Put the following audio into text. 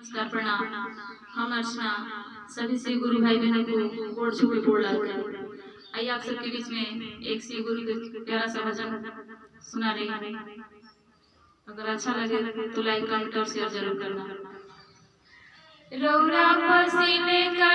नमस्कार प्रणाम। हम अर्चना सभी श्री गुरु भाई बहनों को गोड़ छू के गोड़ लगाते हैं। आइए आप सबके बीच में एक श्री गुरु के प्यारा सा भजन सुना रही हूँ। अगर अच्छा लगे तो लाइक कमेंट और शेयर जरूर करना। रौरा पसीने का